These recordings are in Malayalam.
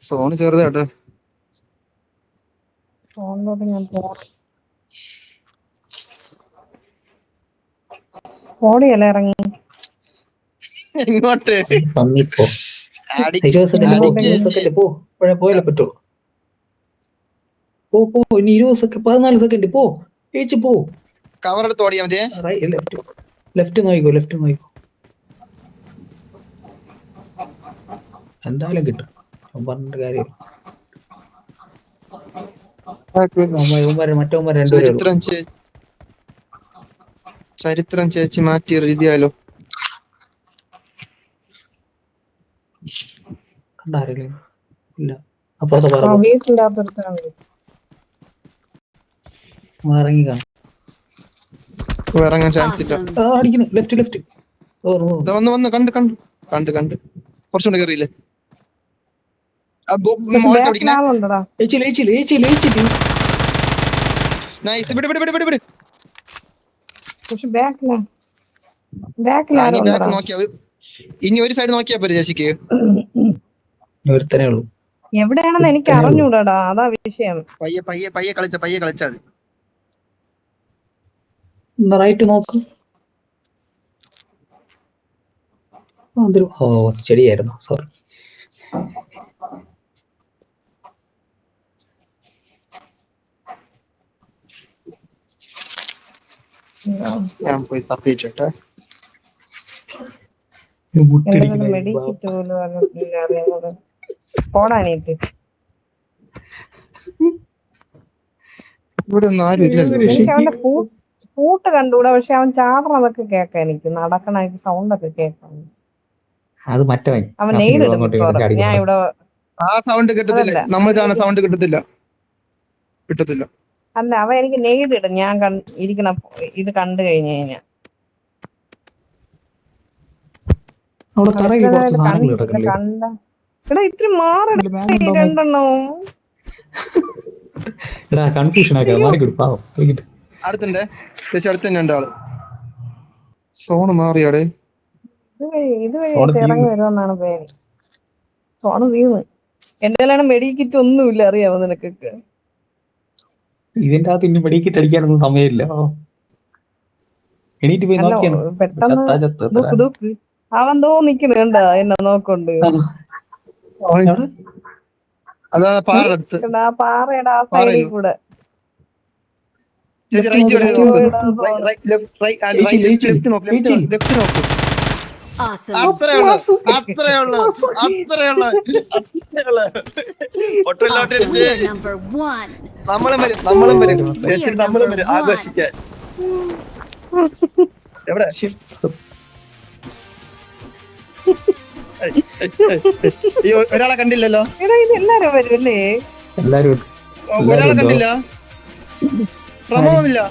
സോണ് ചെറുതാട്ടോ. ഫോണിലോട്ട് ഞാൻ ഓടിയല്ലേ ഇറങ്ങി ഇങ്ങോട്ട് പന്നിപ്പോ അടിക്ക് 20 സെക്കൻഡ് പോ, അടിക്ക് 20 സെക്കൻഡ് പോ, പോയാലേ പറ്റുള്ളൂ. പോ ഇനി 20 സെക്കൻഡ്, 14 സെക്കൻഡ് പോ, ചേച്ചി പോ. കവർ എടുത്ത് ഓടിയാ മതിയെ. ലെഫ്റ്റ് നോക്കിക്കോ, ലെഫ്റ്റ് നോക്കിക്കോ, എന്തായാലും കിട്ടും. പറഞ്ഞിട്ട് കാര്യം മറ്റവന്മാർ രണ്ടുപേരും ചരിത്രം ചേച്ചി മാറ്റി എഴുതിയാലോ. കണ്ടാരല്ലേ? ഇല്ല, അപ്പുറത്തെ വീട്ടിൻ്റെ ഇറങ്ങി കാണും. ഇറങ്ങാൻ ചാൻസ് ഇല്ല. അടിക്കുന്നു, ലെഫ്റ്റ്. വന്ന് കണ്ട് കുറച്ചുകൂടെ കയറിയില്ലേ? ഇനി ഒരു സൈഡ് നോക്കിയാ പോരെ ചേച്ചിക്ക്. ഒരുത്തനേ ഉള്ളൂ. എവിടെയാണെന്ന് എനിക്ക് അറിഞ്ഞൂടാ, അതാ വിഷയം. പയ്യെ കളിച്ചാ റൈറ്റ് നോക്ക്. ഓ ചെടിയായിരുന്നു, സോറി. ഞാൻ പോയി തപ്പിയിട്ടെ. മെഡിക്കിറ്റ് പോലും അറിയാതെ പോടാനേറ്റ്. ഇവിടെ ഒന്നും ആരും ഇല്ലല്ലോ. എനിക്ക് അവന്റെ കൂട്ട് കണ്ടുകൂടാ, പക്ഷെ അവൻ ചാടണതൊക്കെ കേക്കാം. എനിക്ക് നടക്കണ സൗണ്ട് ഒക്കെ കേക്കാം. അത് മറ്റവൻ അവൻ നെയ്ഡ് ഇടും. ഞാൻ ഇവിടെ ആ സൗണ്ട് കിട്ടത്തില്ല, നമ്മൾ ചാണ സൗണ്ട് കിട്ടത്തില്ല. അല്ല, അവൻ എനിക്ക് നെയ്ഡ് ഇടും. ഞാൻ ഇരിക്കണ ഇത് കണ്ടു കഴിഞ്ഞു കഴിഞ്ഞാ കണ്ട ഇവിടെ ഇത്തിരി മാറെണ്ണോ. കൺഫ്യൂഷൻ അടുത്തുണ്ട് ചേച്ചി, അടുത്ത് തന്നെ ഉണ്ട് ആള്. സോണ് മാറിയാടെ. ഇതുവഴി ഇറങ്ങി വരുമെന്നാണ് പേര്. സോണ് തീർന്ന്. എന്തെല്ലാം മെഡിക്കിറ്റ് ഒന്നുമില്ല, അറിയാമോ നിനക്കൊക്കെ? ഇതിന്റെ അകത്ത് ഇനി മെഡിക്കിറ്റ് അടിക്കാനൊന്നും സമയമില്ല. എണീറ്റ് പോയി പെട്ടെന്ന് അവൻ നിക്കണ് കണ്ട എന്നെ നോക്കൊണ്ട്. അതാ പാറടുത്ത്, ആ പാറയുടെ ആ സൈഡിൽ കൂടെ. നമ്മളും വരും ആഘോഷിക്കാൻ. എവിടെ ഒരാളെ കണ്ടില്ലല്ലോ. എല്ലാരും വരുമല്ലേ? ഒരാളെ കണ്ടില്ല. റമോന്നില്ല.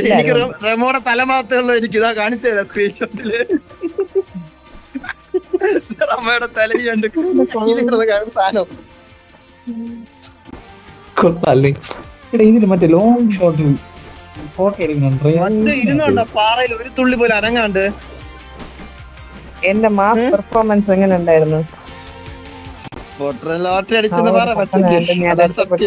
എനിക്ക് റമോടെ തലമാത്തുള്ളൂ. എനിക്ക് ഇതാ കാണിച്ചു തരാം സ്ക്രീൻഷോട്ടില്. റമോയുടെ തലയുണ്ട് സാധനം. ഇതിന് മറ്റേ ലോങ് ഷോട്ട് ഫോട്ടോ ഇരുന്നോണ്ട പാറയിൽ ഒരു തുള്ളി പോലെ അനങ്ങാണ്ട്. എന്റെ മാസ് പെർഫോമൻസ് എങ്ങനെ ഉണ്ടായിരുന്നു? ലോട്ടറി അടിച്ചെന്ന് പറ, സത്യം.